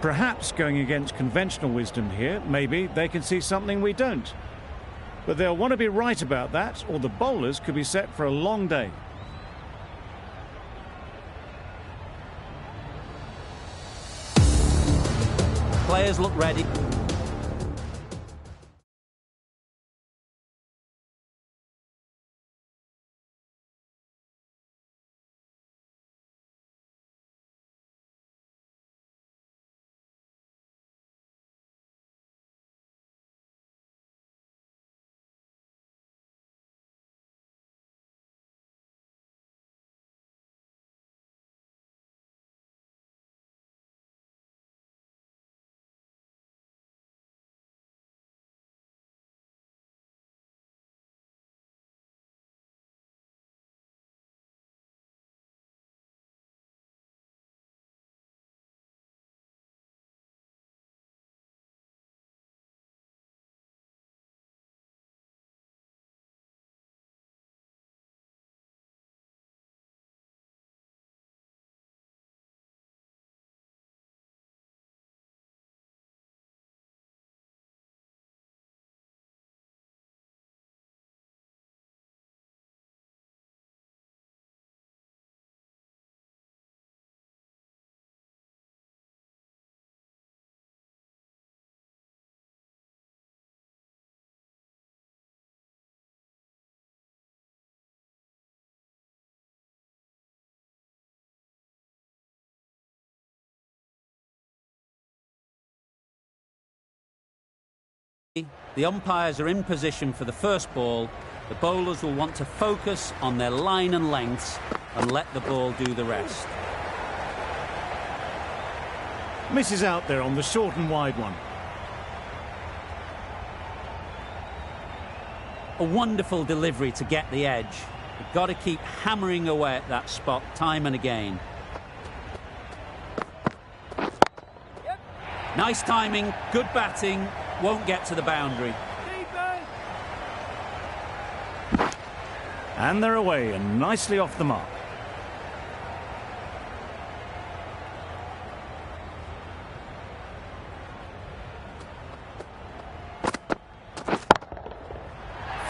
Perhaps going against conventional wisdom here, maybe they can see something we don't. But they'll want to be right about that, or the bowlers could be set for a long day. Players look ready. The umpires are in position for the first ball. The bowlers will want to focus on their line and lengths and let the ball do the rest. Misses out there on the short and wide one. A wonderful delivery to get the edge. You've got to keep hammering away at that spot time and again. Nice timing, good batting, won't get to the boundary. And they're away and nicely off the mark.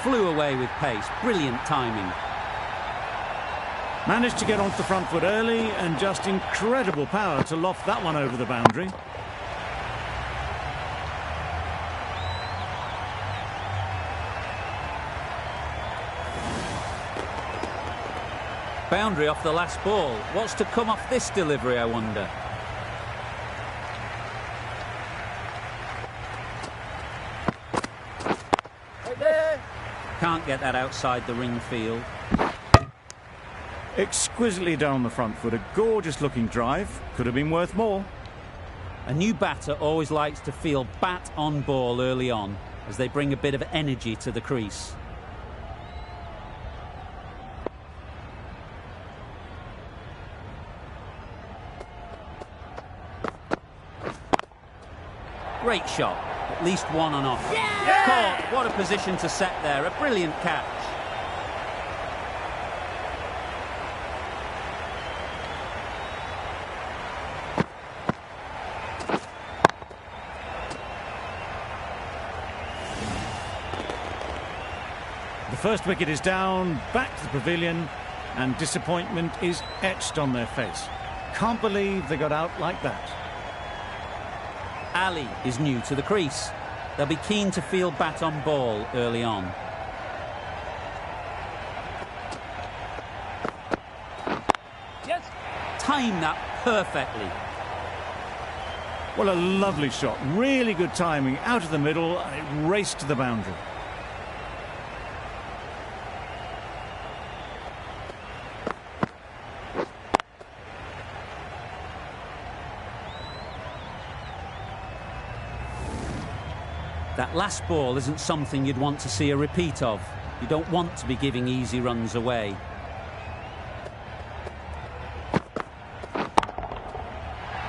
Flew away with pace, brilliant timing. Managed to get onto the front foot early and just incredible power to loft that one over the boundary. Boundary off the last ball. What's to come off this delivery, I wonder? Right there. Can't get that outside the ring field. Exquisitely down the front foot, a gorgeous looking drive. Could have been worth more. A new batter always likes to feel bat on ball early on, as they bring a bit of energy to the crease. Great shot, at least one on off. Yeah! Caught, what a position to set there, a brilliant catch. The first wicket is down, back to the pavilion, and disappointment is etched on their face. Can't believe they got out like that. Ali is new to the crease. They'll be keen to feel bat on ball early on. Yes. Time that perfectly. Well, a lovely shot. Really good timing. Out of the middle, and it raced to the boundary. That last ball isn't something you'd want to see a repeat of. You don't want to be giving easy runs away.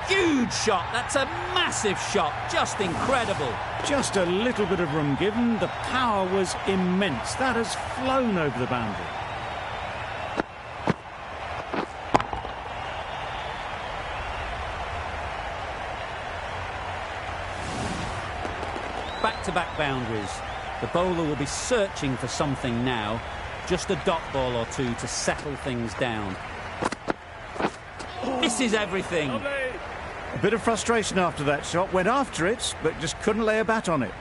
Huge shot. That's a massive shot. Just incredible. Just a little bit of room given. The power was immense. That has flown over the boundary. back-to-back boundaries. The bowler will be searching for something now. Just a dot ball or two to settle things down. This is everything. A bit of frustration after that shot. Went after it, but just couldn't lay a bat on it.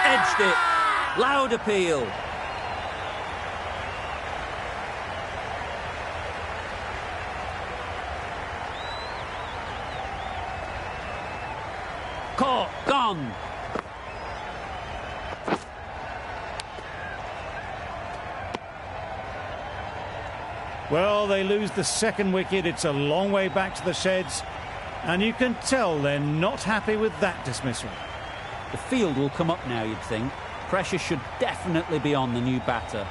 Edged it. Loud appeal. Caught. Gone. Well, they lose the second wicket. It's a long way back to the sheds. And you can tell they're not happy with that dismissal. The field will come up now, you'd think. Pressure should definitely be on the new batter,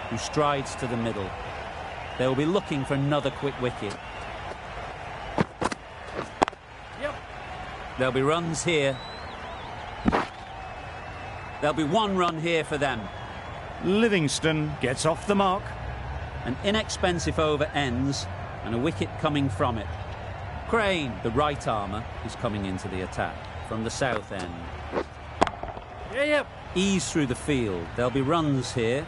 who strides to the middle. They'll be looking for another quick wicket. Yep. There'll be runs here. There'll be one run here for them. Livingston gets off the mark. An inexpensive over ends and a wicket coming from it. Crane, the right armour, is coming into the attack from the south end. Yep. Ease through the field. There'll be runs here.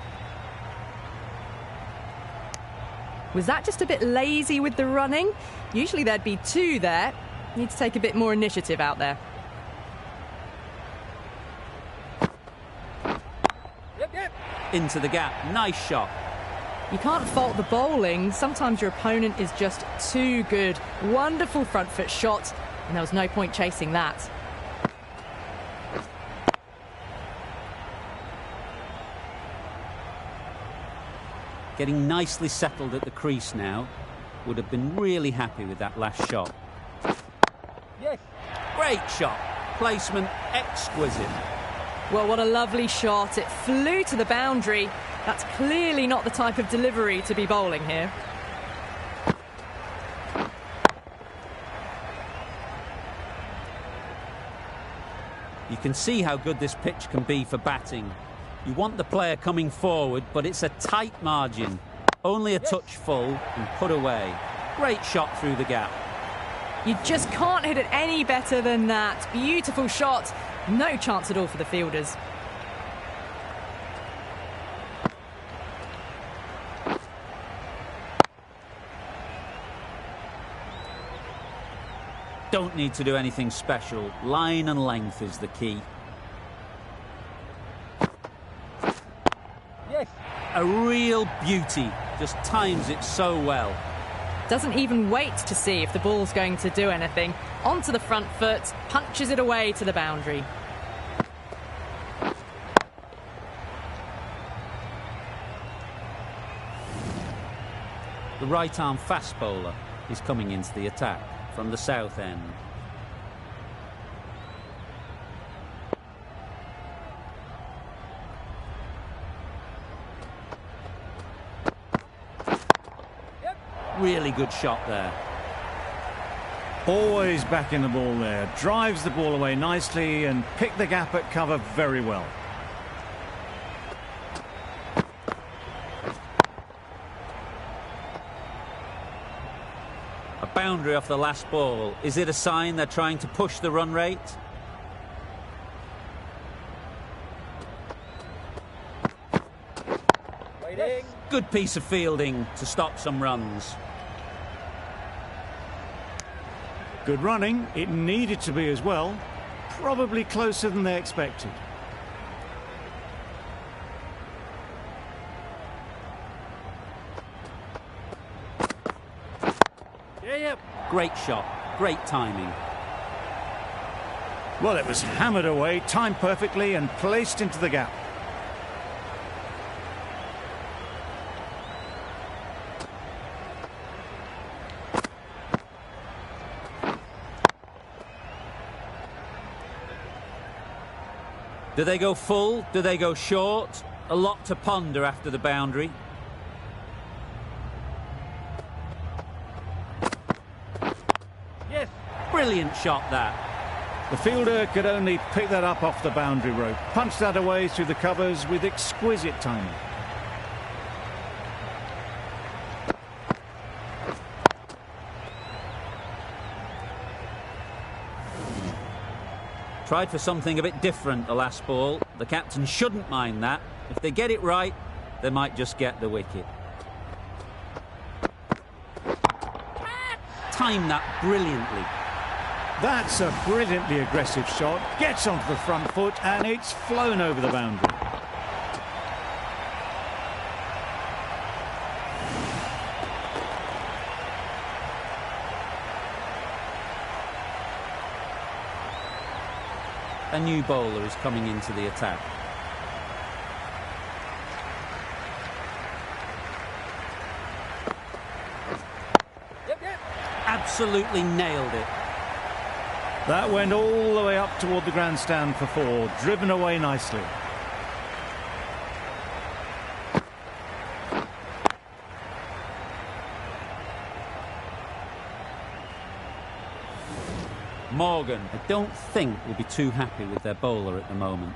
Was that just a bit lazy with the running? Usually there'd be two there. Need to take a bit more initiative out there. Yep. Into the gap. Nice shot. You can't fault the bowling. Sometimes your opponent is just too good. Wonderful front foot shot, and there was no point chasing that. Getting nicely settled at the crease now. Would have been really happy with that last shot. Yes. Great shot. Placement exquisite. Well, what a lovely shot. It flew to the boundary. That's clearly not the type of delivery to be bowling here. You can see how good this pitch can be for batting. You want the player coming forward, but it's a tight margin. Only a touch full and put away. Great shot through the gap. You just can't hit it any better than that. Beautiful shot. No chance at all for the fielders. Don't need to do anything special. Line and length is the key. Yes. A real beauty. Just times it so well. Doesn't even wait to see if the ball's going to do anything. Onto the front foot, punches it away to the boundary. The right-arm fast bowler is coming into the attack from the south end. Yep. Really good shot there. Always back in the ball there. Drives the ball away nicely and picked the gap at cover very well. A boundary off the last ball. Is it a sign they're trying to push the run rate? Waiting. Good piece of fielding to stop some runs. Good running. It needed to be as well. Probably closer than they expected. Yep. Great shot. Great timing. Well, it was hammered away, timed perfectly and placed into the gap. Do they go full? Do they go short? A lot to ponder after the boundary. Yes. Brilliant shot that. The fielder could only pick that up off the boundary rope. Punched that away through the covers with exquisite timing. Tried for something a bit different the last ball. The captain shouldn't mind that. If they get it right, they might just get the wicket. Timed that brilliantly. That's a brilliantly aggressive shot. Gets onto the front foot and it's flown over the boundary. A new bowler is coming into the attack. Absolutely nailed it. That went all the way up toward the grandstand for 4, driven away nicely. Morgan, I don't think, will be too happy with their bowler at the moment.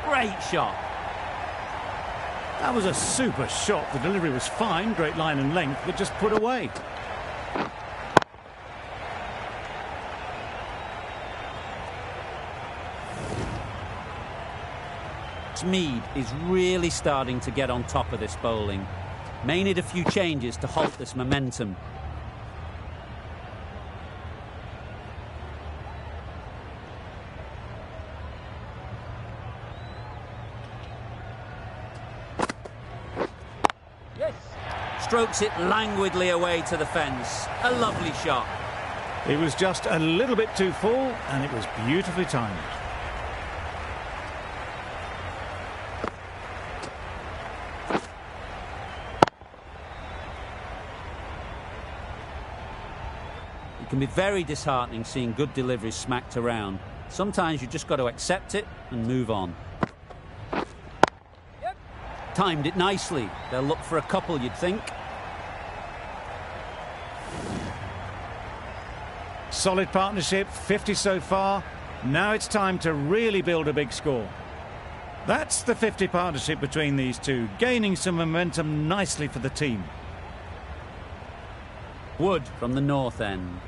Great shot. That was a super shot. The delivery was fine, great line and length, but just put away. Mead is really starting to get on top of this bowling. May need a few changes to halt this momentum. Yes. Strokes it languidly away to the fence. A lovely shot. It was just a little bit too full and it was beautifully timed. It can be very disheartening seeing good deliveries smacked around. Sometimes you just got to accept it and move on. Yep. Timed it nicely. They'll look for a couple, you'd think. Solid partnership, 50 so far. Now it's time to really build a big score. That's the 50 partnership between these two, gaining some momentum nicely for the team. Wood from the north end.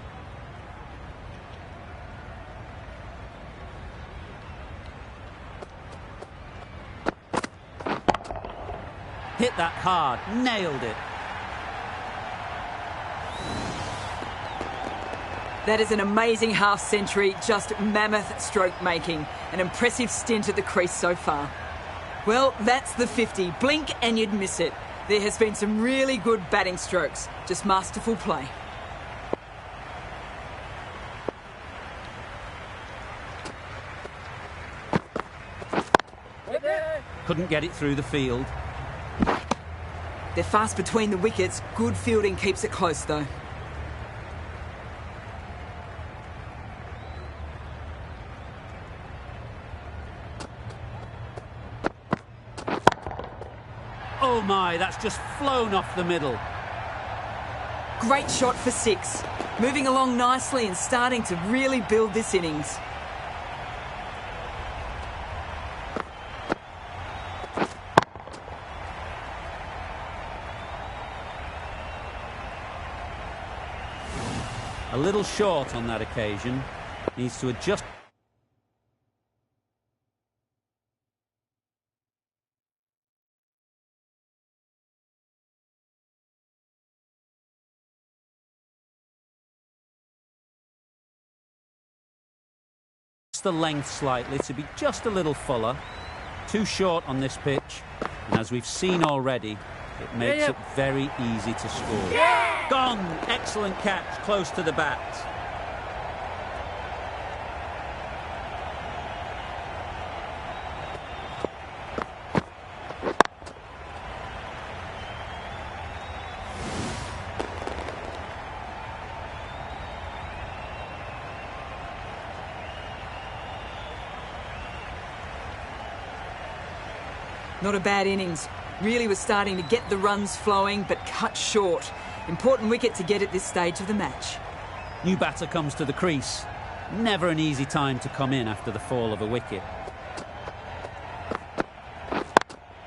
Hit that hard, nailed it. That is an amazing half-century, just mammoth stroke making. An impressive stint at the crease so far. Well, that's the 50. Blink and you'd miss it. There has been some really good batting strokes. Just masterful play. Right there. Couldn't get it through the field. They're fast between the wickets. Good fielding keeps it close, though. Oh my, that's just flown off the middle. Great shot for 6. Moving along nicely and starting to really build this innings. A little short on that occasion. Needs to adjust. The length slightly to be just a little fuller. Too short on this pitch, and as we've seen already, it makes it very easy to score. Yeah! Gone! Excellent catch, close to the bat. Not a bad innings. Really was starting to get the runs flowing, but cut short. Important wicket to get at this stage of the match. New batter comes to the crease. Never an easy time to come in after the fall of a wicket.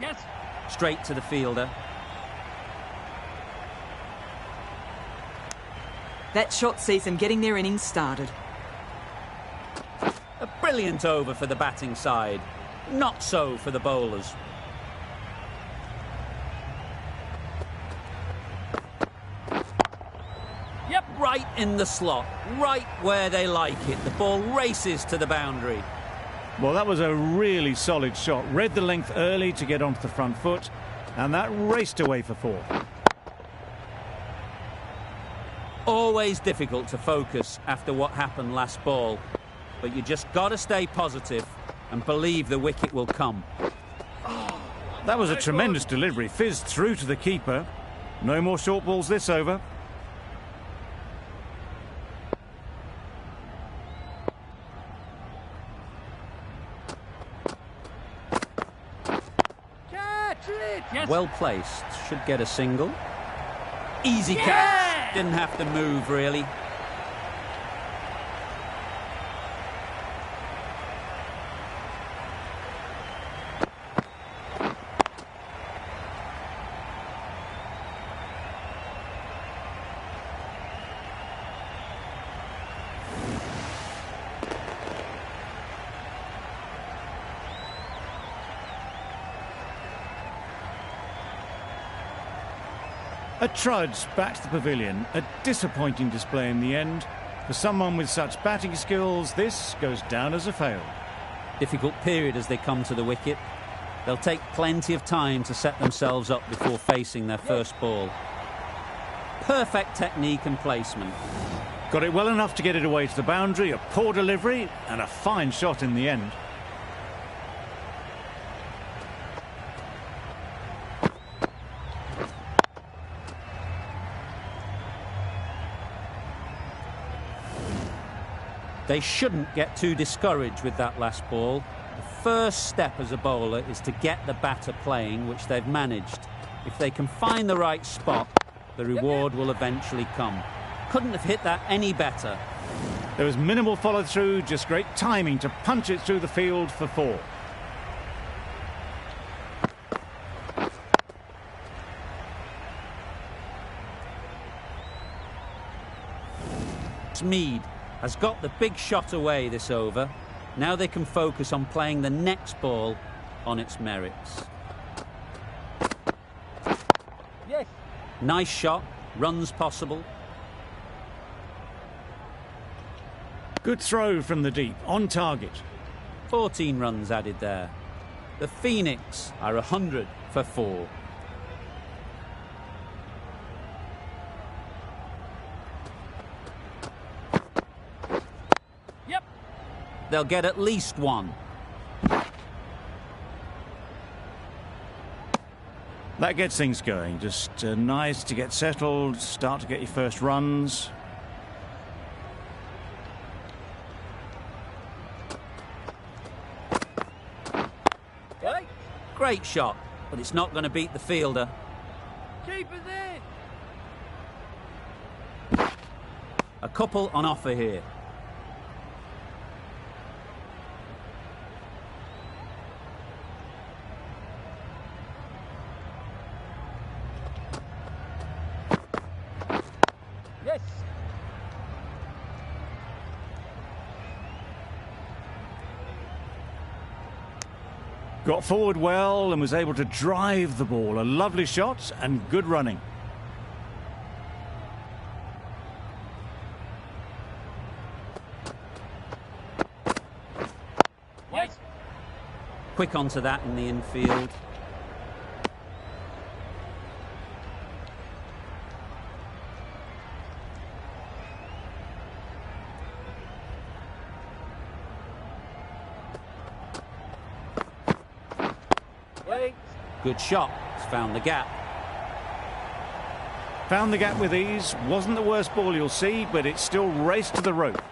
Yes. Straight to the fielder. That shot sees them getting their innings started. A brilliant over for the batting side. Not so for the bowlers. Yep. Right in the slot, right where they like it. The ball races to the boundary. Well, that was a really solid shot. Read the length early to get onto the front foot, and that raced away for 4. Always difficult to focus after what happened last ball, but you just got to stay positive and believe the wicket will come. That was a tremendous delivery. Fizzed through to the keeper. No more short balls this over. Yes. Well placed, should get a single. Easy catch, didn't have to move really. A trudge back to the pavilion. A disappointing display in the end. For someone with such batting skills, this goes down as a fail. Difficult period as they come to the wicket. They'll take plenty of time to set themselves up before facing their first ball. Perfect technique and placement. Got it well enough to get it away to the boundary. A poor delivery and a fine shot in the end. They shouldn't get too discouraged with that last ball. The first step as a bowler is to get the batter playing, which they've managed. If they can find the right spot, the reward will eventually come. Couldn't have hit that any better. There was minimal follow-through, just great timing to punch it through the field for 4. Mead has got the big shot away this over. Now they can focus on playing the next ball on its merits. Yes. Nice shot, runs possible. Good throw from the deep, on target. 14 runs added there. The Phoenix are 100 for 4. Yep. They'll get at least 1. That gets things going. Just nice to get settled, start to get your first runs. Okay. Great shot, but it's not going to beat the fielder. Keeper's in. A couple on offer here. Yes. Got forward well and was able to drive the ball. A lovely shot and good running. Yes. Quick onto that in the infield. Wait. Good shot. It's found the gap. Found the gap with ease. Wasn't the worst ball you'll see, but it still raced to the rope.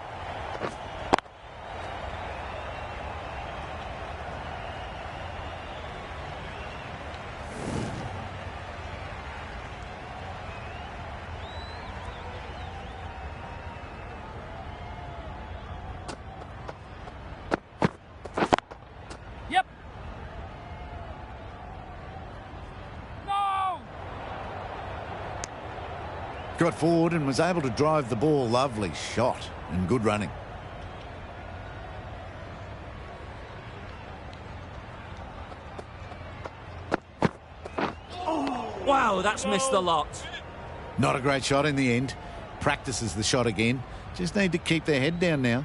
Yep. No. got forward and was able to drive the ball. Lovely shot and good running. Wow, that's missed the lot. Not a great shot in the end. Practices the shot again. Just need to keep their head down now.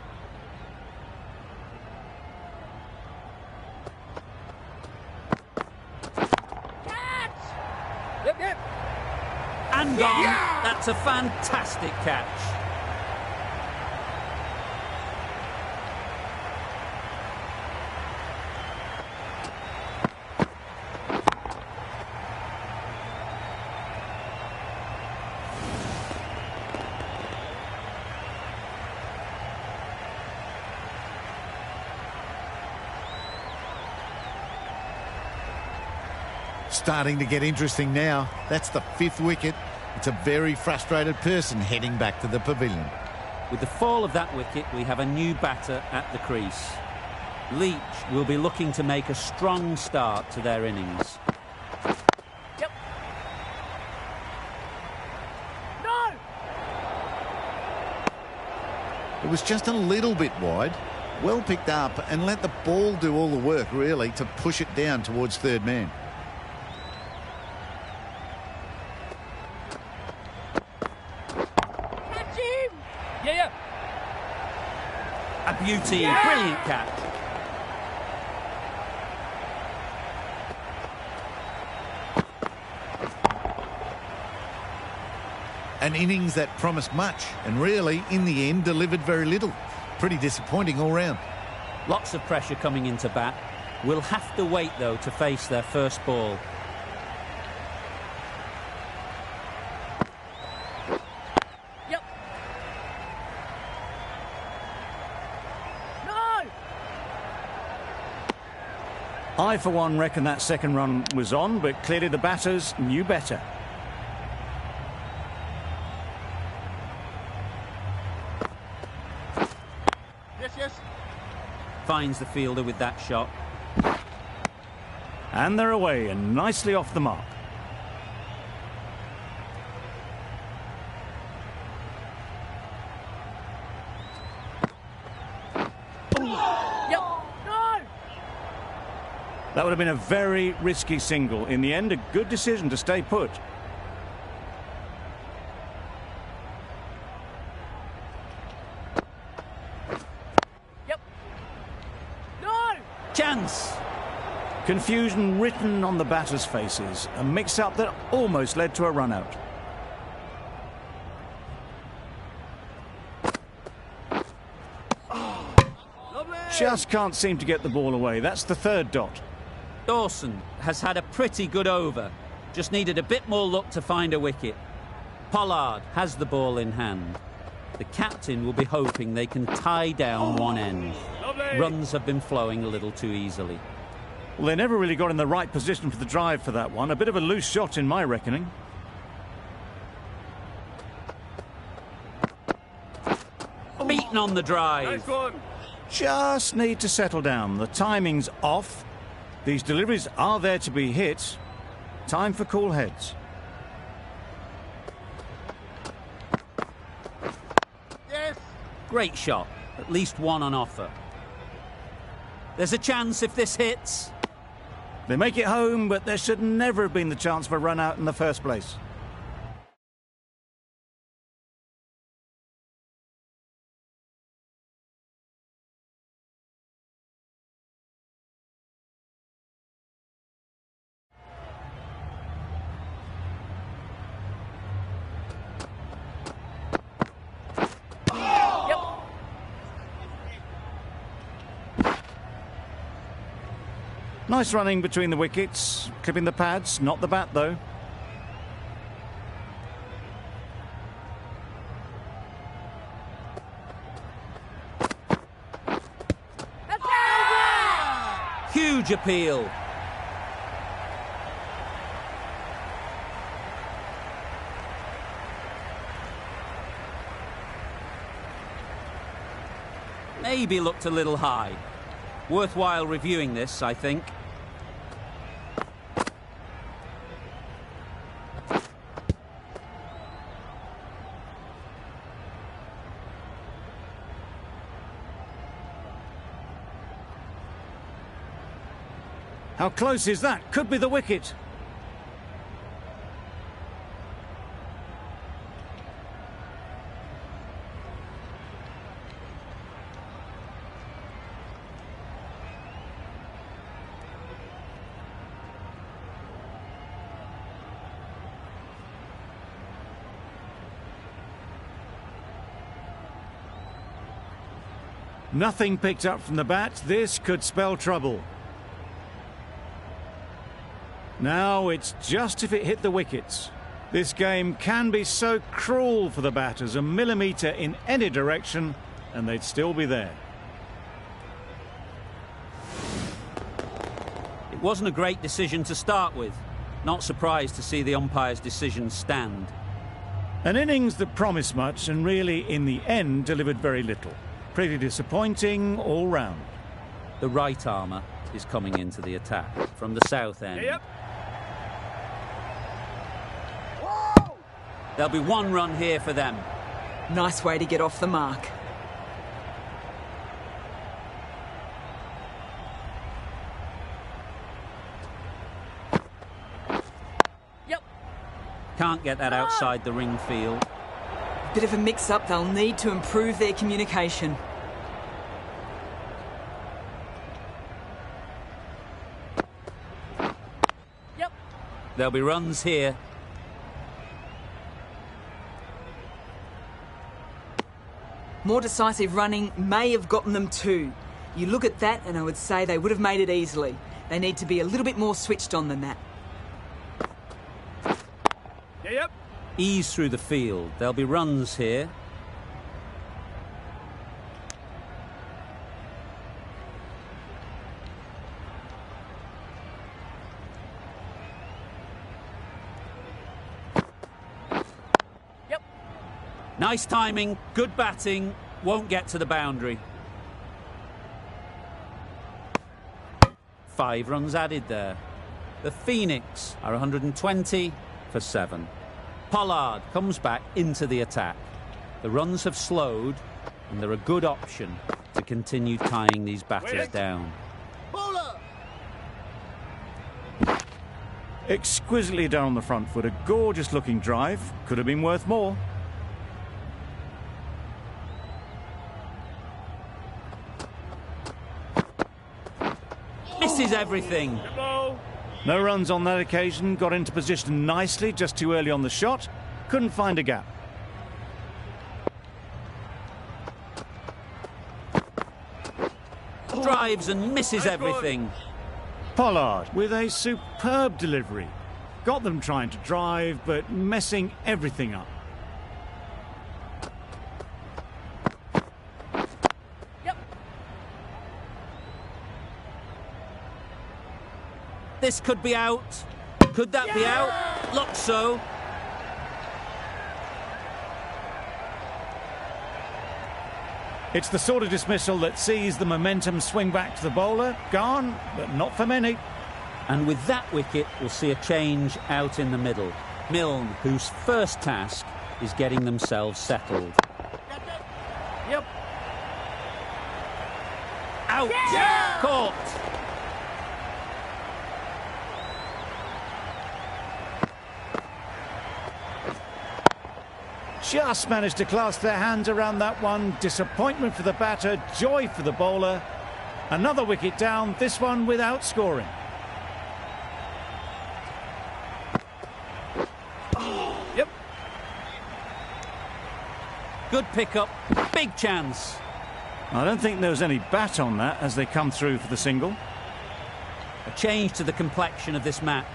Yep, yep. And gone. That's a fantastic catch. Starting to get interesting now. That's the 5th wicket. It's a very frustrated person heading back to the pavilion. With the fall of that wicket, we have a new batter at the crease. Leach will be looking to make a strong start to their innings. Yep. No! It was just a little bit wide. Well picked up and let the ball do all the work, really, to push it down towards third man. Yeah. A beauty, brilliant catch. An innings that promised much and really, in the end, delivered very little. Pretty disappointing all round. Lots of pressure coming into bat. Will have to wait, though, to face their first ball. Yep. No! I, for one, reckon that second run was on, but clearly the batters knew better. Yes. Finds the fielder with that shot. And they're away and nicely off the mark. Yep. No! That would have been a very risky single. In the end, a good decision to stay put. Yep. No! Chance! Confusion written on the batters' faces. A mix-up that almost led to a run-out. Just can't seem to get the ball away. That's the third dot. Dawson has had a pretty good over. Just needed a bit more luck to find a wicket. Pollard has the ball in hand. The captain will be hoping they can tie down one end. Runs have been flowing a little too easily. Well, they never really got in the right position for the drive for that one. A bit of a loose shot in my reckoning. Beaten on the drive. Nice one. Just need to settle down. The timing's off. These deliveries are there to be hit. Time for cool heads. Yes. Great shot. At least one on offer. There's a chance if this hits. They make it home, but there should never have been the chance for a run out in the first place. Nice running between the wickets, clipping the pads, not the bat though. Huge appeal. Maybe looked a little high. Worthwhile reviewing this, I think. How close is that? Could be the wicket. Nothing picked up from the bat. This could spell trouble. Now it's just if it hit the wickets. This game can be so cruel for the batters. A millimetre in any direction and they'd still be there. It wasn't a great decision to start with. Not surprised to see the umpire's decision stand. An innings that promised much and really in the end delivered very little. Pretty disappointing all round. The right armour is coming into the attack from the south end. Yep. There'll be one run here for them. Nice way to get off the mark. Yep. Can't get that outside the ring field. Bit of a mix-up, they'll need to improve their communication. Yep. There'll be runs here. More decisive running may have gotten them two. You look at that and I would say they would have made it easily. They need to be a little bit more switched on than that. Yep. Ease through the field. There'll be runs here. Yep. Nice timing, good batting, won't get to the boundary. 5 runs added there. The Phoenix are 120 for 7. Pollard comes back into the attack. The runs have slowed and they're a good option to continue tying these batters down. Bowler. Exquisitely done on the front foot. A gorgeous looking drive. Could have been worth more. Misses everything. Ball. No runs on that occasion. Got into position nicely, just too early on the shot. Couldn't find a gap. Drives and misses everything. Pollard with a superb delivery. Got them trying to drive, but messing everything up. Yep. This could be out. Could that be out? Looks so. It's the sort of dismissal that sees the momentum swing back to the bowler. Gone, but not for many. And with that wicket, we'll see a change out in the middle. Milne, whose first task is getting themselves settled. Yep. Out! Yeah! Caught! Just managed to clasp their hands around that one. Disappointment for the batter, joy for the bowler. Another wicket down, this one without scoring. Yep. Good pickup, big chance. I don't think there was any bat on that as they come through for the single. A change to the complexion of this match.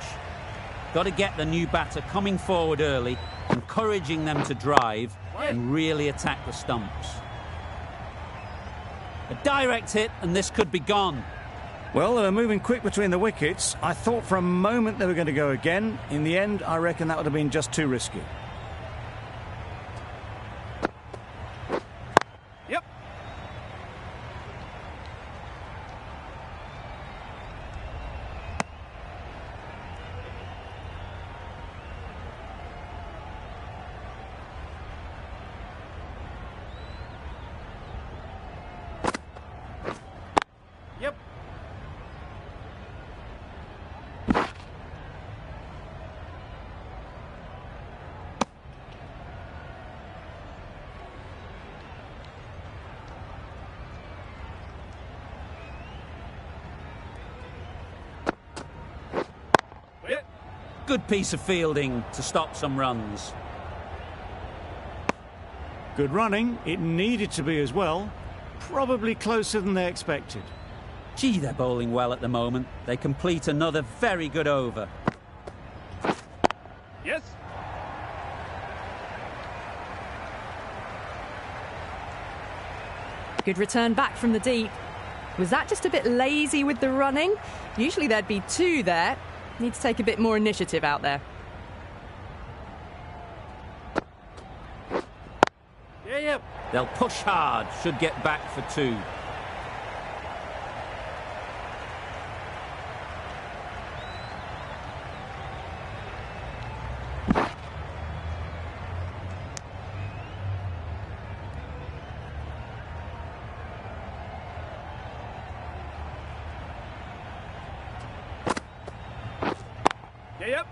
Got to get the new batter coming forward early, encouraging them to drive and really attack the stumps. A direct hit and this could be gone. Well, they were moving quick between the wickets. I thought for a moment they were going to go again. In the end, I reckon that would have been just too risky. Yep. Yep. Good piece of fielding to stop some runs. Good running. It needed to be as well. Probably closer than they expected. Gee, they're bowling well at the moment. They complete another very good over. Yes. Good return back from the deep. Was that just a bit lazy with the running? Usually there'd be two there. Need to take a bit more initiative out there. Yeah, yeah. They'll push hard, should get back for two. Yeah, yep.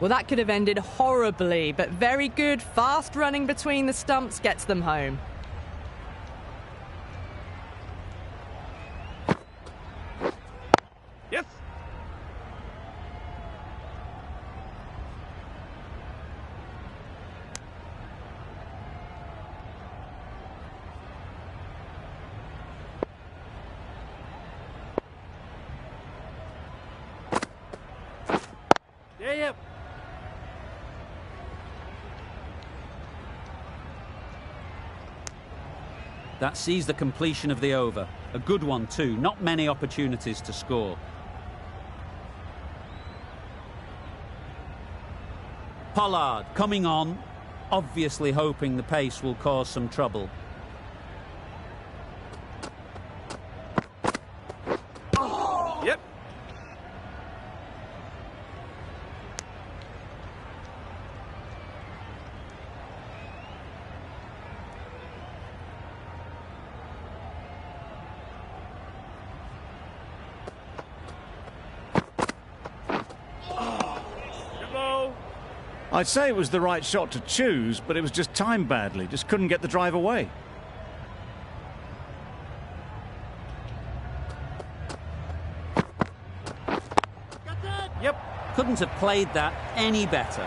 Well, that could have ended horribly, but very good. Fast running between the stumps gets them home. Yes. Yeah, yeah. That sees the completion of the over. A good one too, not many opportunities to score. Pollard coming on, obviously hoping the pace will cause some trouble. Yep. Good ball. I'd say it was the right shot to choose, but it was just timed badly. Just couldn't get the drive away. Got that. Yep. Couldn't have played that any better.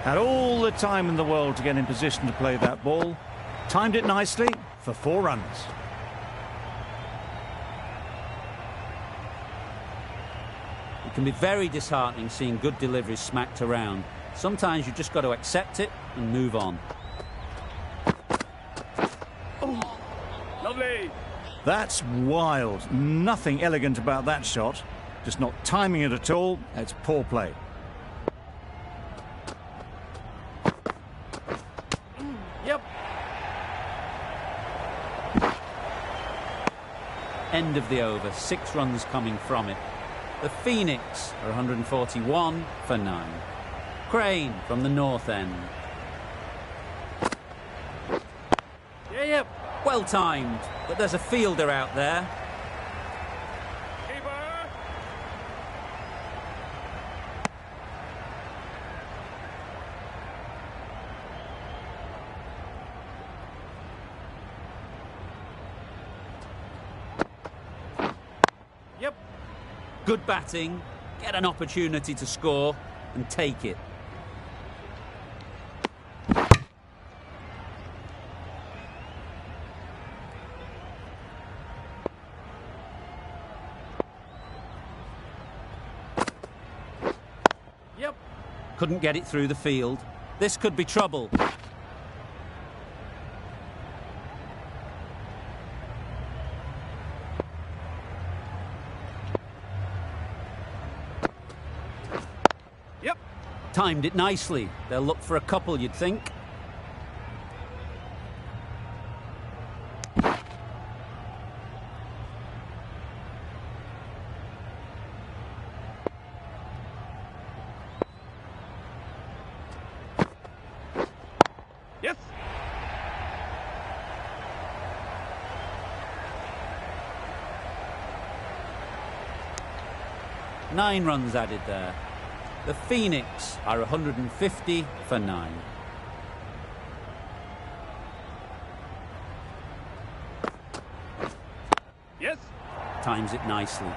Had all the time in the world to get in position to play that ball. Timed it nicely for 4 runs. It can be very disheartening seeing good deliveries smacked around. Sometimes you just got to accept it and move on. Lovely. That's wild. Nothing elegant about that shot. Just not timing it at all. It's poor play. Yep. End of the over, 6 runs coming from it. The Phoenix are 141 for 9. Crane from the north end. Yeah, yep. Well timed, but there's a fielder out there. Keeper. Yep. Good batting, get an opportunity to score and take it. Yep. Couldn't get it through the field. This could be trouble. Yep. Timed it nicely. They'll look for a couple, you'd think. Yes. Nine runs added there. The Phoenix are 150 for 9. times it nicely.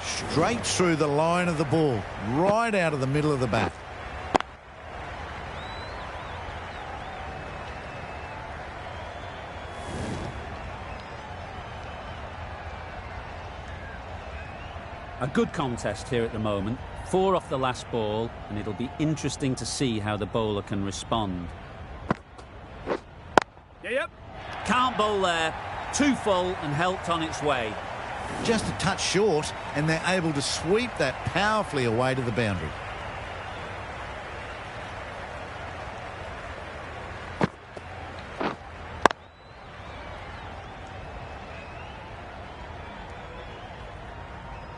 Straight through the line of the ball, right out of the middle of the bat. A good contest here at the moment. 4 off the last ball, and it'll be interesting to see how the bowler can respond. Yep. Can't bowl there. Too full and helped on its way. Just a touch short, and they're able to sweep that powerfully away to the boundary.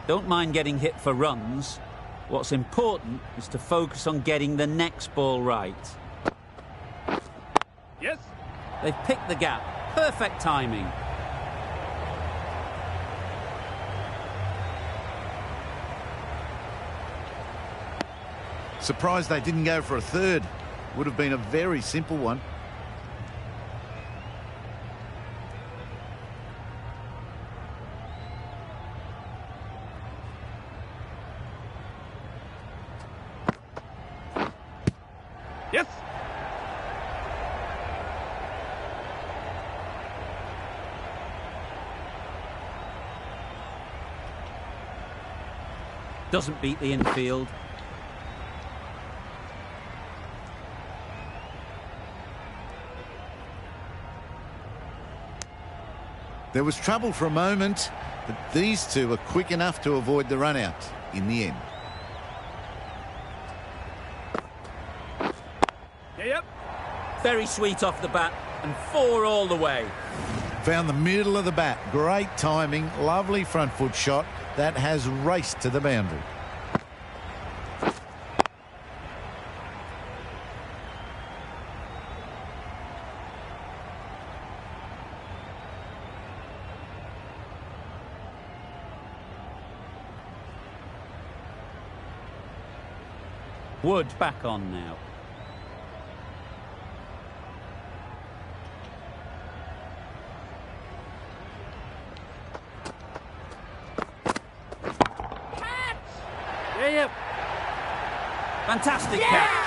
Don't mind getting hit for runs. What's important is to focus on getting the next ball right. Yes. They've picked the gap. Perfect timing. Surprised they didn't go for a third. Would have been a very simple one. Yes. Doesn't beat the infield. There was trouble for a moment, but these two were quick enough to avoid the run out in the end. Yep. Very sweet off the bat, and 4 all the way. Found the middle of the bat. Great timing, lovely front foot shot that has raced to the boundary. Wood back on now. Yep. Fantastic catch.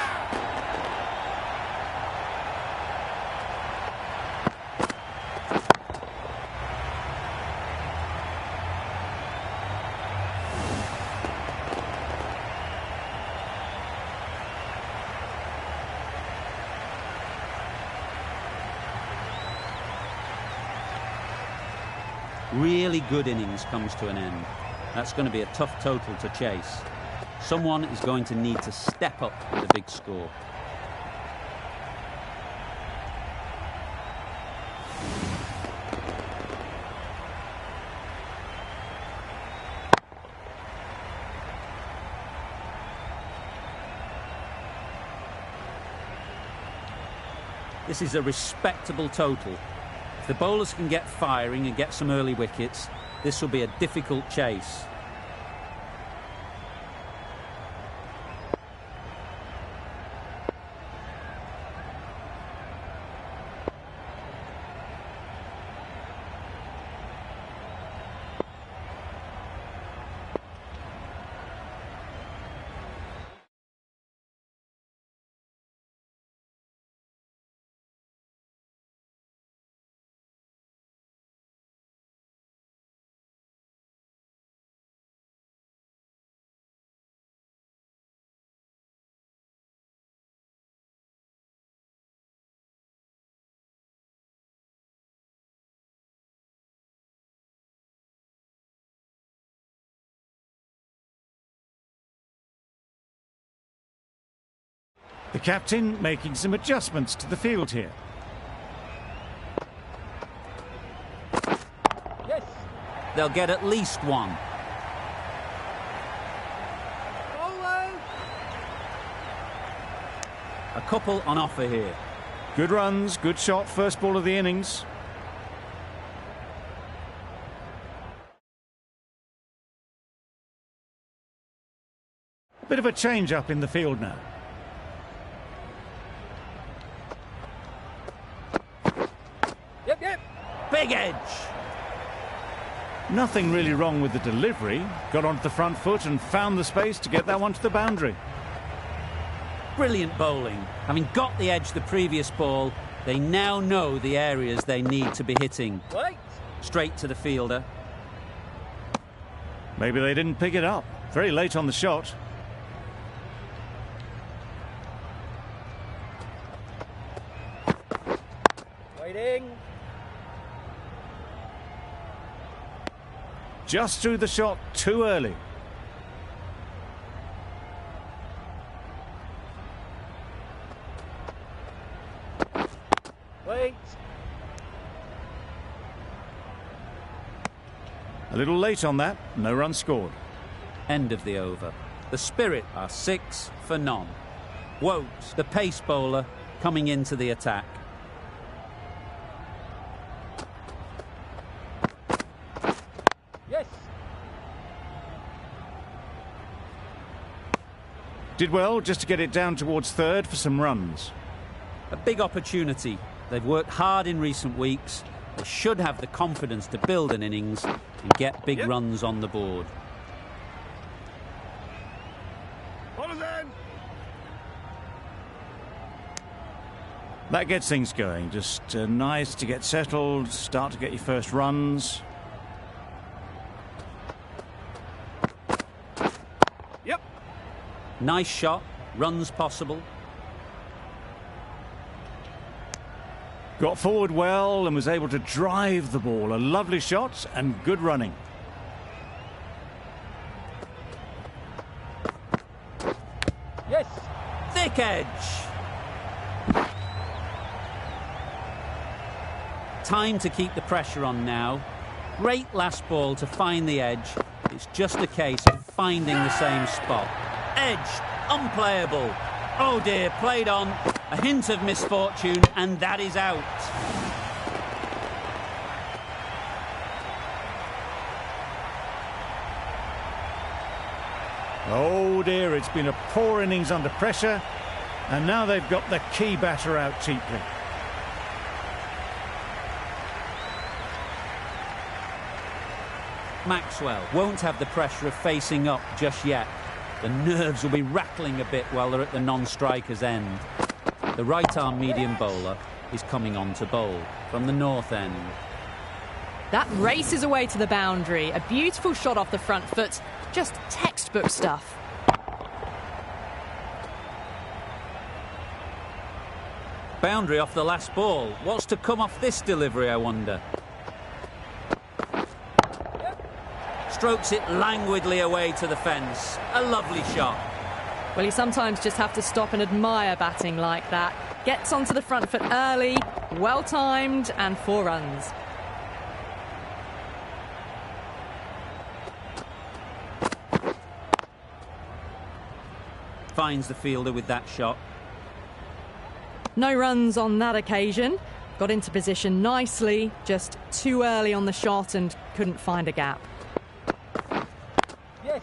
Really good innings comes to an end. That's going to be a tough total to chase. Someone is going to need to step up with a big score. This is a respectable total. If the bowlers can get firing and get some early wickets, this will be a difficult chase. The captain making some adjustments to the field here. Yes. They'll get at least one. Bowler. A couple on offer here. Good runs, good shot, first ball of the innings. Bit of a change up in the field now. Yep. Big edge. Nothing really wrong with the delivery. Got onto the front foot and found the space to get that one to the boundary. Brilliant bowling. Having got the edge the previous ball, they now know the areas they need to be hitting. Wait. Straight to the fielder. Maybe they didn't pick it up. Very late on the shot. Waiting. Just threw the shot too early. Wait. A little late on that. No run scored. End of the over. The Spirit are 6 for none. Woakes, the pace bowler, coming into the attack. Yes. Did well just to get it down towards third for some runs. A big opportunity. They've worked hard in recent weeks. They should have the confidence to build an innings and get big runs on the board. Ballers in. That gets things going. Just nice to get settled, start to get your first runs. Yep. Nice shot. Runs possible. Got forward well and was able to drive the ball. A lovely shot and good running. Yes. Thick edge. Time to keep the pressure on now. Great last ball to find the edge. It's just a case of finding the same spot. Edge, unplayable. Oh dear, played on. A hint of misfortune, and that is out. Oh dear, it's been a poor innings under pressure, and now they've got the key batter out cheaply. Maxwell won't have the pressure of facing up just yet. The nerves will be rattling a bit while they're at the non-striker's end. The right-arm medium bowler is coming on to bowl from the north end. That races away to the boundary. A beautiful shot off the front foot. Just textbook stuff. Boundary off the last ball. What's to come off this delivery, I wonder? Strokes it languidly away to the fence. A lovely shot. Well, you sometimes just have to stop and admire batting like that. Gets onto the front foot early, well timed, and 4 runs. Finds the fielder with that shot. No runs on that occasion. Got into position nicely, just too early on the shot and couldn't find a gap. Yes.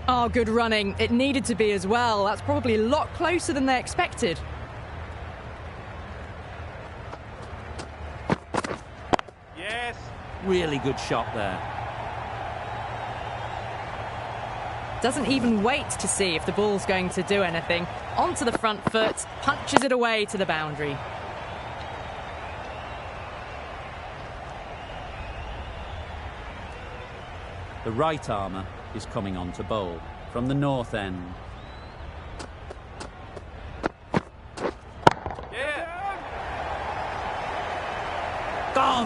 Oh, good running. It needed to be as well. That's probably a lot closer than they expected. Yes. Really good shot there. Doesn't even wait to see if the ball's going to do anything. Onto the front foot, punches it away to the boundary. The right armour is coming on to bowl from the north end. Yeah. Gone!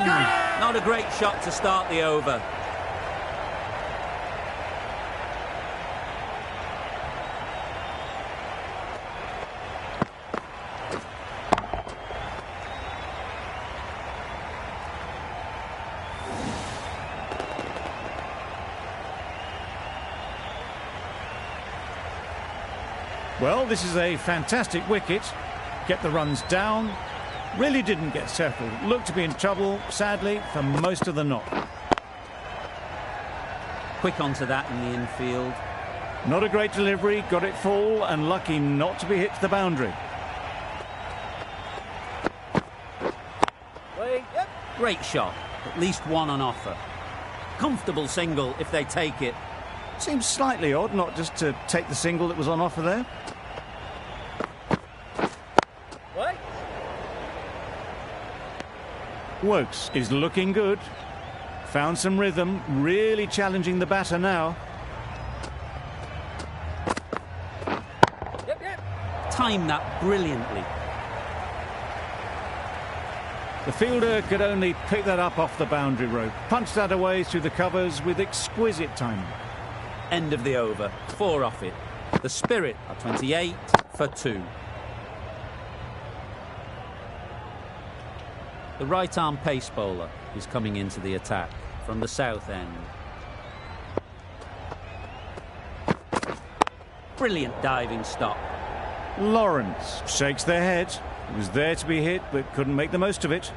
Not a great shot to start the over. Well, this is a fantastic wicket. Get the runs down. Really didn't get settled. Looked to be in trouble, sadly, for most of the knock. Quick onto that in the infield. Not a great delivery, got it full, and lucky not to be hit to the boundary. Wait. Great shot, at least one on offer. Comfortable single if they take it. Seems slightly odd not just to take the single that was on offer there. What? Woakes is looking good. Found some rhythm, really challenging the batter now. Yep. Timed that brilliantly. The fielder could only pick that up off the boundary rope. Punched that away through the covers with exquisite timing. End of the over, 4 off it. The Spirit are 28 for 2. The right-arm pace bowler is coming into the attack from the south end. Brilliant diving stop. Lawrence shakes their head. It was there to be hit, but couldn't make the most of it.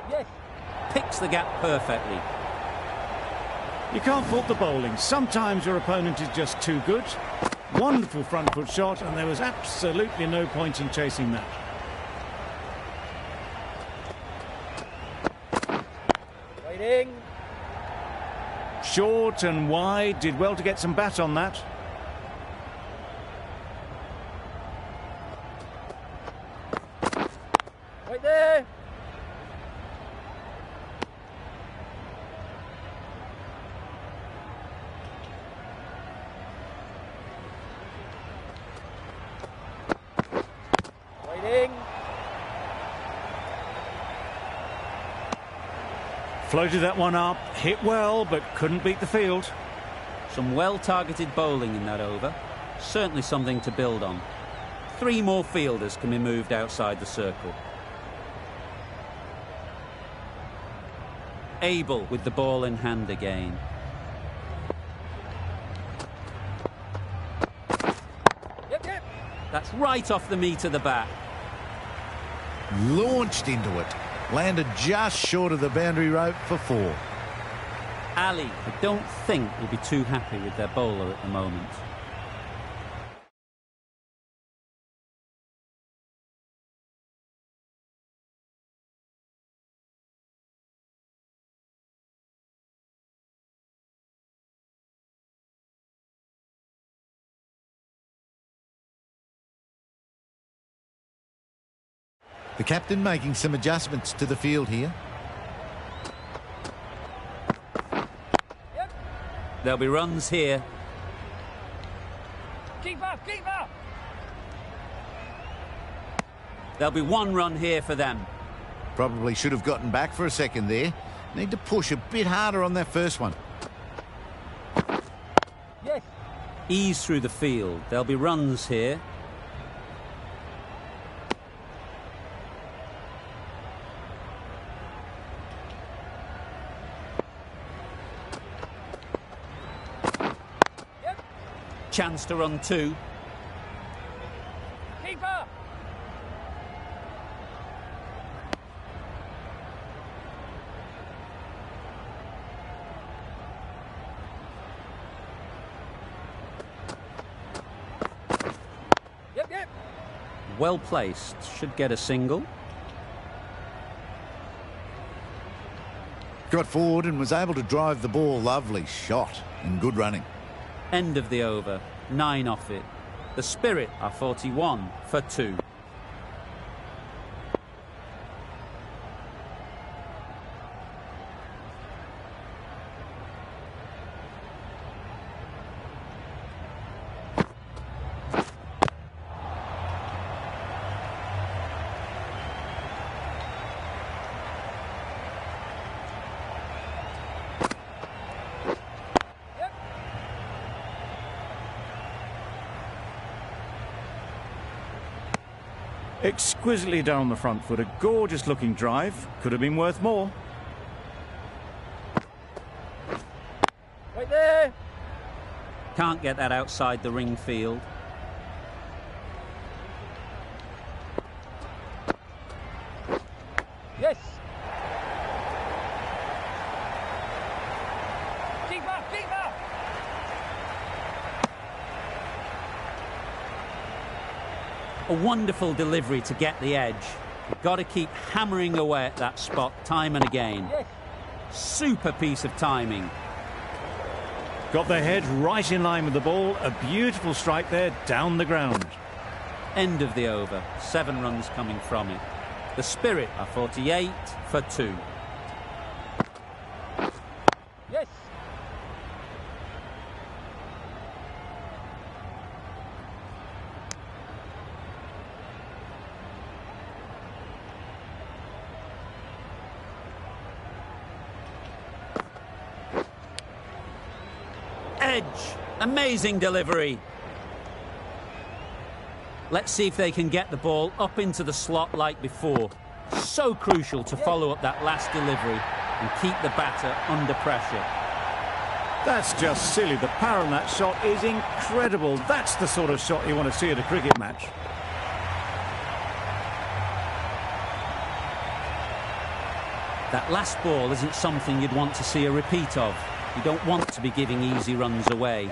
Yes. Picks the gap perfectly. You can't fault the bowling. Sometimes your opponent is just too good. Wonderful front foot shot, and there was absolutely no point in chasing that. Waiting. Short and wide, did well to get some bat on that. Right there. Waiting. Floated that one up, hit well, but couldn't beat the field. Some well-targeted bowling in that over. Certainly something to build on. 3 more fielders can be moved outside the circle. Abel with the ball in hand again. Yep. That's right off the meat of the bat. Launched into it. Landed just short of the boundary rope for 4. Ali, I don't think, will be too happy with their bowler at the moment. The captain making some adjustments to the field here. There'll be runs here. Keep up. There'll be 1 run here for them. Probably should have gotten back for a second there. Need to push a bit harder on that first one. Yes. Ease through the field. There'll be runs here. Chance to run 2. Keep up. Yep. Well placed. Should get a single. Got forward and was able to drive the ball. Lovely shot and good running. End of the over. 9 off it. The Spirit are 41 for 2. Exquisitely down the front foot, a gorgeous looking drive. Could have been worth more. Right there. Can't get that outside the ring field. Yes. Keep up. A wonderful delivery to get the edge. You've got to keep hammering away at that spot time and again. Yes. Super piece of timing. Got their head right in line with the ball. A beautiful strike there down the ground. End of the over. 7 runs coming from it. The Spirit are 48 for 2. Yes. Edge. Amazing delivery. Let's see if they can get the ball up into the slot like before. So crucial to follow up that last delivery and keep the batter under pressure. That's just silly. The power on that shot is incredible. That's the sort of shot you want to see at a cricket match. That last ball isn't something you'd want to see a repeat of. You don't want to be giving easy runs away.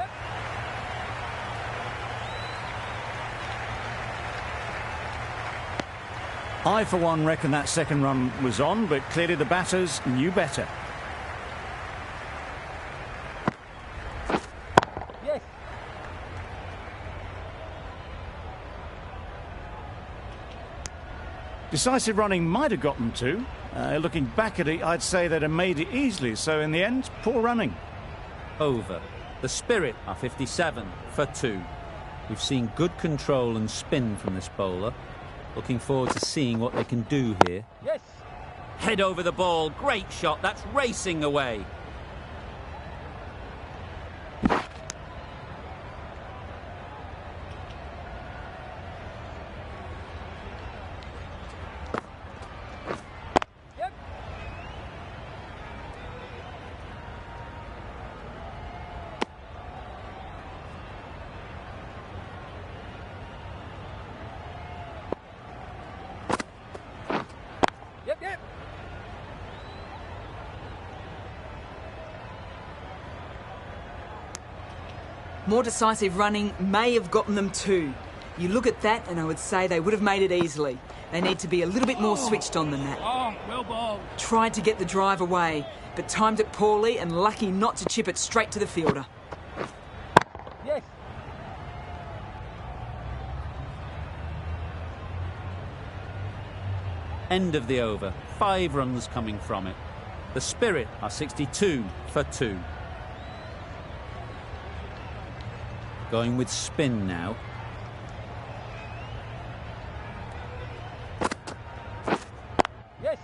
I, for one, reckon that second run was on, but clearly the batters knew better. Yes. Decisive running might have got them to. Looking back at it, I'd say they'd have made it easily. So in the end, poor running. Over. The Spirit are 57 for 2. We've seen good control and spin from this bowler. Looking forward to seeing what they can do here. Yes. Head over the ball. Great shot. That's racing away. Yep. Yep, yep. More decisive running may have gotten them 2. You look at that and I would say they would have made it easily. They need to be a little bit more switched on than that. Oh, well bowled. Tried to get the drive away, but timed it poorly and lucky not to chip it straight to the fielder. Yes. End of the over. 5 runs coming from it. The Spirit are 62 for 2. Going with spin now. Yes.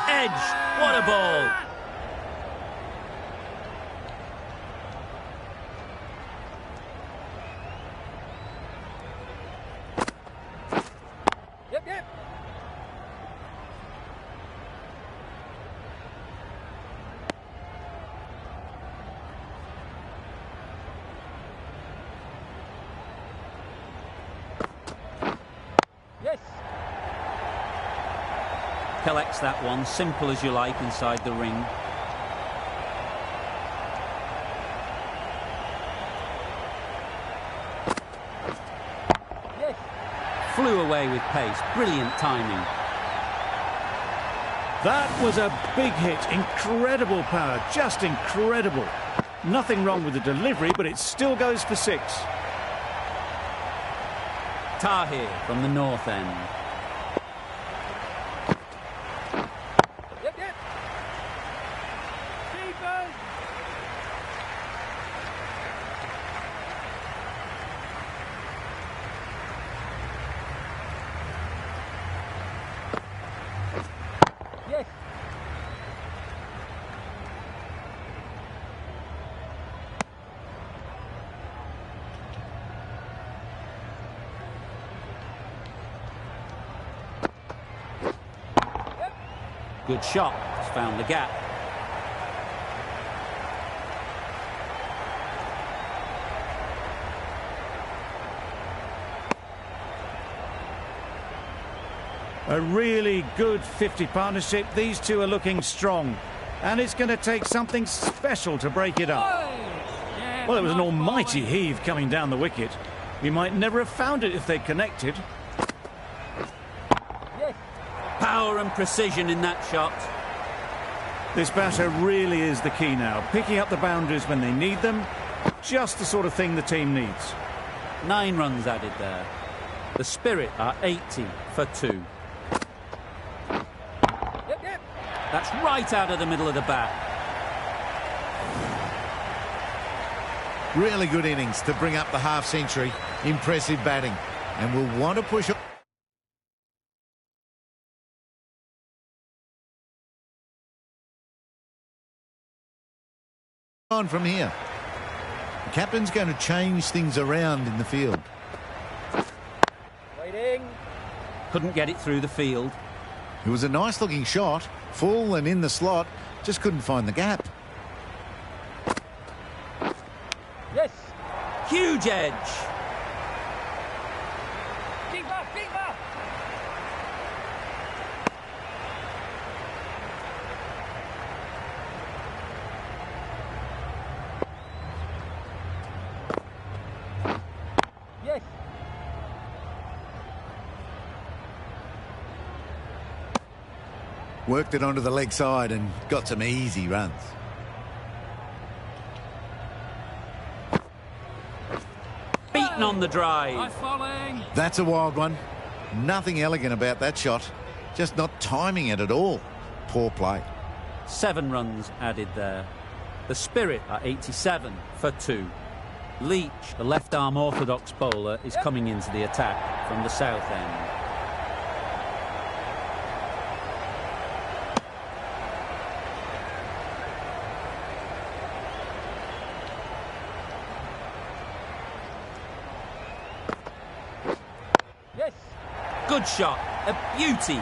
Edge. What a ball. Yep, yep. Yes. Collects that one. Simple as you like inside the ring. Yes. Flew away with pace. Brilliant timing. That was a big hit. Incredible power. Just incredible. Nothing wrong with the delivery, but it still goes for 6. Tahir from the north end. Yep, yep. Keepers. Yes. Good shot. He's found the gap. A really good 50 partnership. These two are looking strong. And it's going to take something special to break it up. Yeah, Well, it was an not almighty bowling. heave coming down the wicket. He might never have found it if they connected. Yes. Power and precision in that shot. This batter really is the key now. Picking up the boundaries when they need them. Just the sort of thing the team needs. 9 runs added there. The Spirit are 80 for 2. Yep, yep. That's right out of the middle of the bat. Really good innings to bring up the half-century. Impressive batting. And we'll want to push on from here. The captain's going to change things around in the field. Waiting. Couldn't get it through the field. It was a nice-looking shot, full and in the slot, just couldn't find the gap. Yes. Huge edge. Keep up, keep up. Yes. Worked it onto the leg side and got some easy runs. Beaten on the High drive. falling. That's a wild one. Nothing elegant about that shot. Just not timing it at all. Poor play. 7 runs added there. The Spirit are 87 for 2. Leach, the left-arm orthodox bowler, is coming into the attack from the south end. Yes. Good shot. A beauty.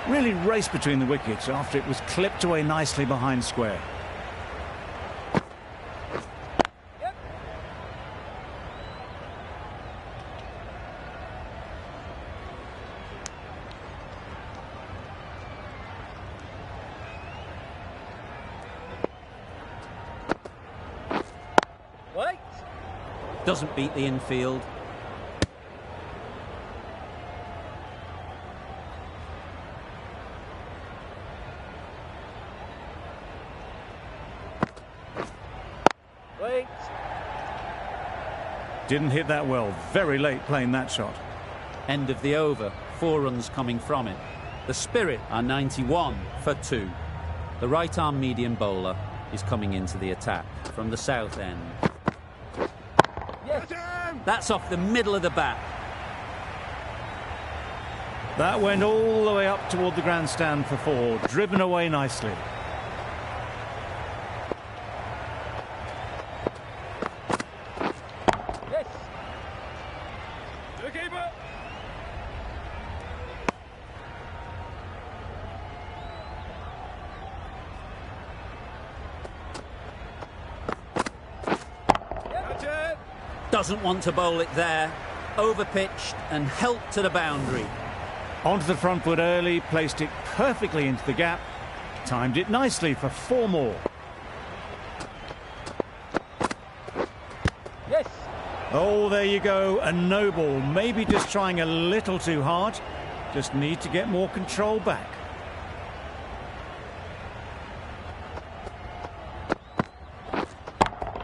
Really raced between the wickets after it was clipped away nicely behind square. Yep. Wait. Doesn't beat the infield. Wait. Didn't hit that well. Very late playing that shot. End of the over. 4 runs coming from it. The Spirit are 91 for 2. The right-arm medium bowler is coming into the attack from the south end. Yes. That's off the middle of the bat. That went all the way up toward the grandstand for 4. Driven away nicely. Yes. To the keeper. Catch it. Doesn't want to bowl it there. Overpitched and helped to the boundary. Onto the front foot early, placed it perfectly into the gap. Timed it nicely for 4 more. Yes. Oh, there you go. A no ball. Maybe just trying a little too hard. Just need to get more control back.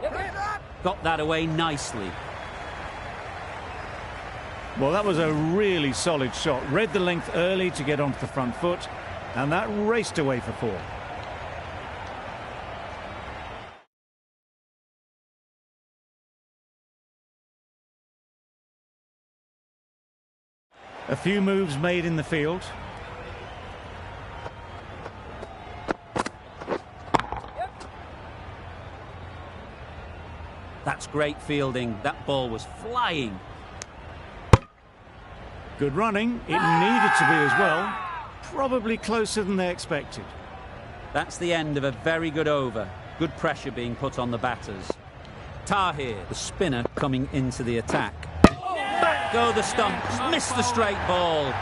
Yep. Got that away nicely. Well, that was a really solid shot. Read the length early to get onto the front foot, and that raced away for 4. A few moves made in the field. That's great fielding. That ball was flying. Good running. It needed to be as well. Probably closer than they expected. That's the end of a very good over. Good pressure being put on the batters. Tahir, the spinner, coming into the attack. Back go the stumps, miss the straight ball.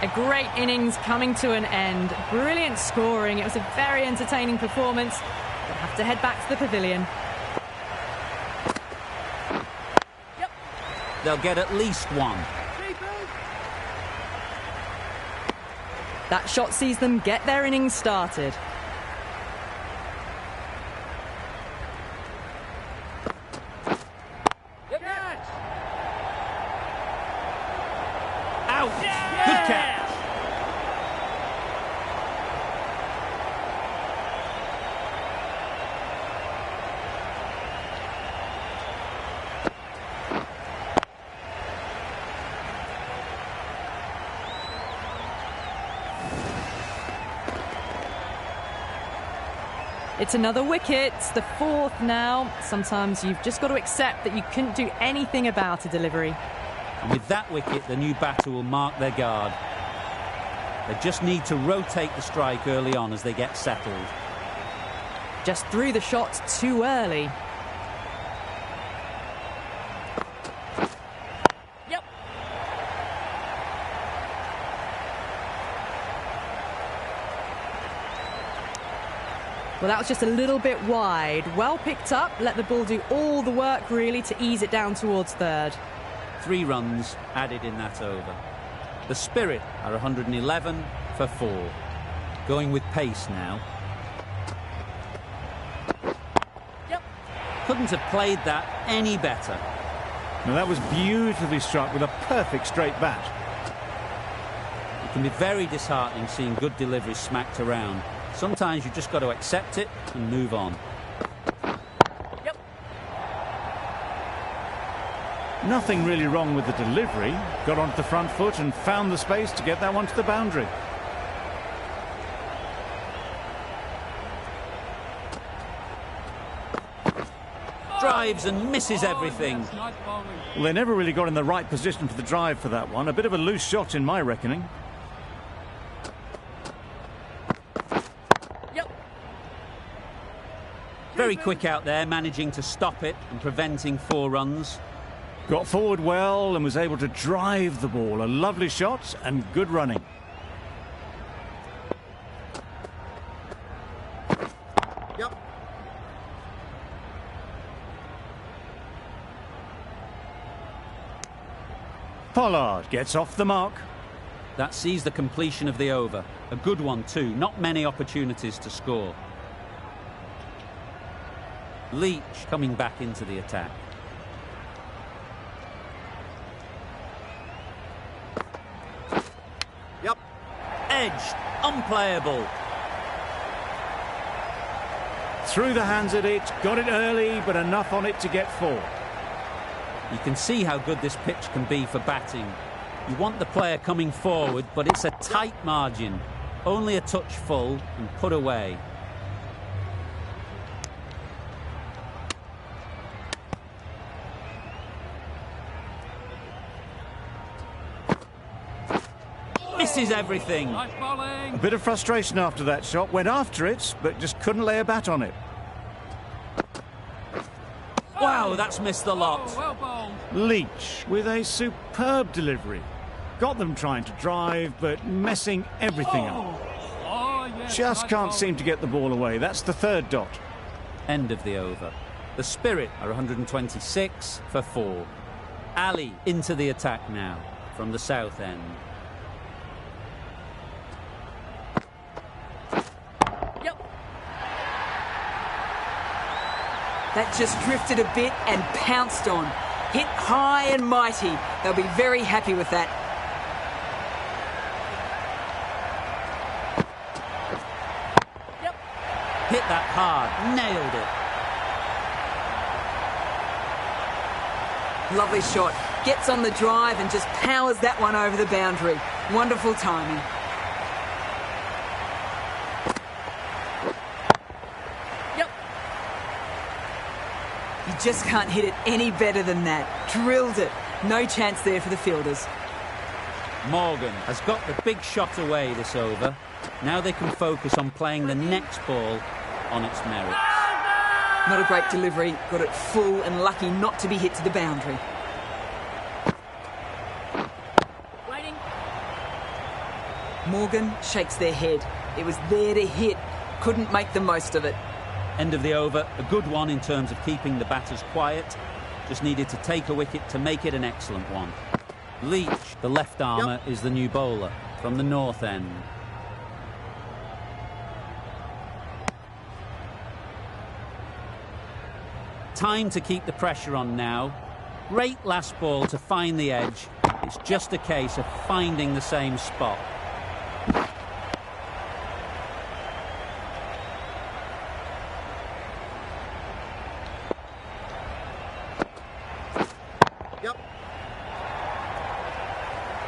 A great innings coming to an end. Brilliant scoring. It was a very entertaining performance. We'll have to head back to the pavilion. They'll get at least one. That shot sees them get their innings started. Out! Good catch! It's another wicket, the fourth now. Sometimes you've just got to accept that you couldn't do anything about a delivery. And with that wicket, the new batter will mark their guard. They just need to rotate the strike early on as they get settled. Just threw the shot too early. Yep. Well, that was just a little bit wide. Well picked up, let the ball do all the work really to ease it down towards third. 3 runs added in that over. The Spirit are 111 for 4. Going with pace now. Yep. Couldn't have played that any better. Now that was beautifully struck with a perfect straight bat. It can be very disheartening seeing good deliveries smacked around. Sometimes you just got to accept it and move on. Yep. Nothing really wrong with the delivery. Got onto the front foot and found the space to get that one to the boundary. Drives and misses everything. Well, they never really got in the right position for the drive for that one. A bit of a loose shot in my reckoning. Very quick out there, managing to stop it and preventing 4 runs. Got forward well and was able to drive the ball. A lovely shot and good running. Yep. Pollard gets off the mark. That sees the completion of the over. A good one too, not many opportunities to score. Leach coming back into the attack. Yep. Edged. Unplayable. Through the hands at it. Got it early, but enough on it to get 4. You can see how good this pitch can be for batting. You want the player coming forward, but it's a tight margin. Only a touch full and put away. Misses everything. A bit of frustration after that shot. Went after it, but just couldn't lay a bat on it. Wow, that's missed the lot. Leach with a superb delivery. Got them trying to drive, but messing everything up. Just can't seem to get the ball away. That's the 3rd dot. End of the over. The Spirit are 126 for 4. Ali into the attack now from the south end. That just drifted a bit and pounced on. Hit high and mighty. They'll be very happy with that. Yep. Hit that hard. Nailed it. Lovely shot. Gets on the drive and just powers that one over the boundary. Wonderful timing. Just can't hit it any better than that. Drilled it. No chance there for the fielders. Morgan has got the big shot away this over. Now they can focus on playing the next ball on its merits. Not a great delivery, got it full and lucky not to be hit to the boundary. Waiting. Morgan shakes their head. It was there to hit, couldn't make the most of it. End of the over, a good one in terms of keeping the batters quiet. Just needed to take a wicket to make it an excellent one. Leach, the left armour, is the new bowler from the north end. Time to keep the pressure on now. Great last ball to find the edge. It's just a case of finding the same spot.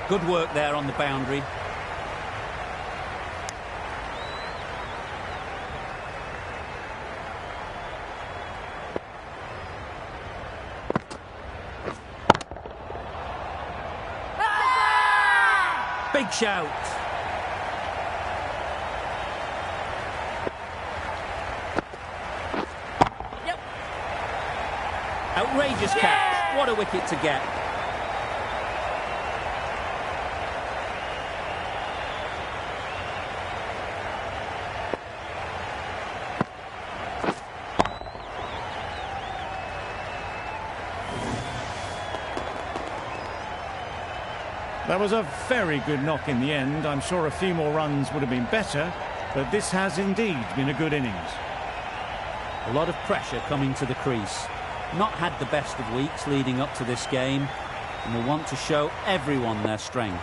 Good work there on the boundary. Big shout. Yep. Outrageous catch. What a wicket to get. That was a very good knock in the end. I'm sure a few more runs would have been better, but this has indeed been a good innings. A lot of pressure coming to the crease. Not had the best of weeks leading up to this game, and will want to show everyone their strength.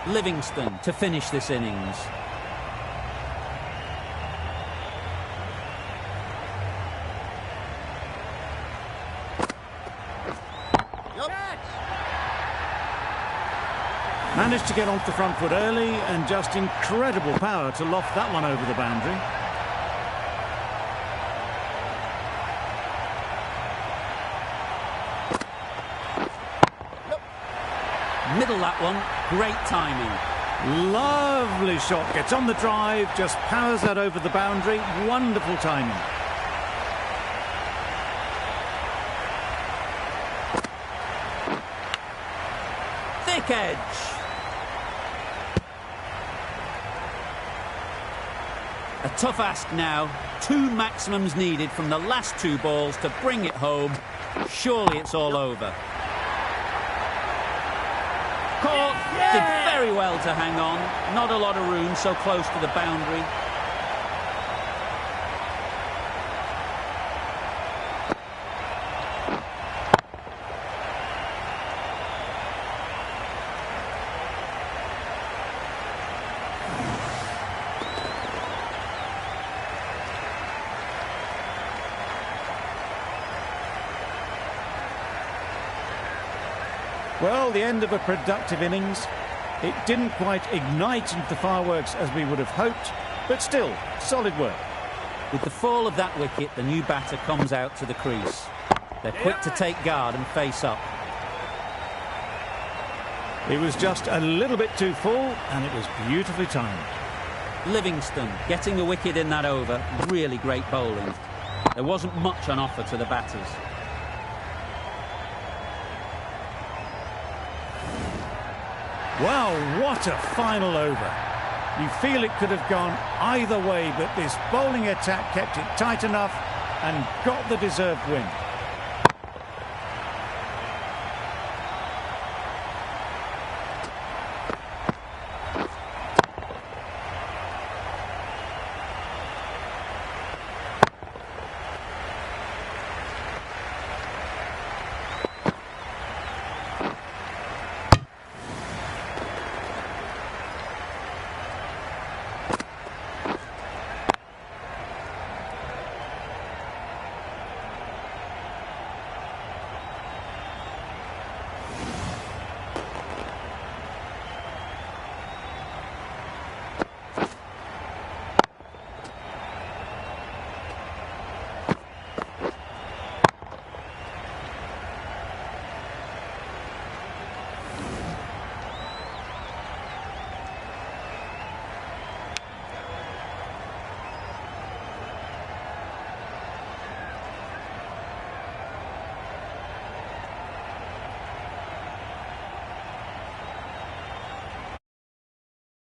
Livingston to finish this innings. Managed to get onto the front foot early and just incredible power to loft that one over the boundary. Middle that one, great timing. Lovely shot, gets on the drive, just powers that over the boundary. Wonderful timing. Thick edge. A tough ask now. 2 maximums needed from the last 2 balls to bring it home. Surely it's all over. Caught. Did very well to hang on. Not a lot of room so close to the boundary. Well, the end of a productive innings. It didn't quite ignite into the fireworks as we would have hoped, but still, solid work. With the fall of that wicket, the new batter comes out to the crease. They're quick to take guard and face up. It was just a little bit too full, and it was beautifully timed. Livingston getting a wicket in that over. Really great bowling. There wasn't much on offer to the batters. Wow, what a final over. You feel it could have gone either way, but this bowling attack kept it tight enough and got the deserved win.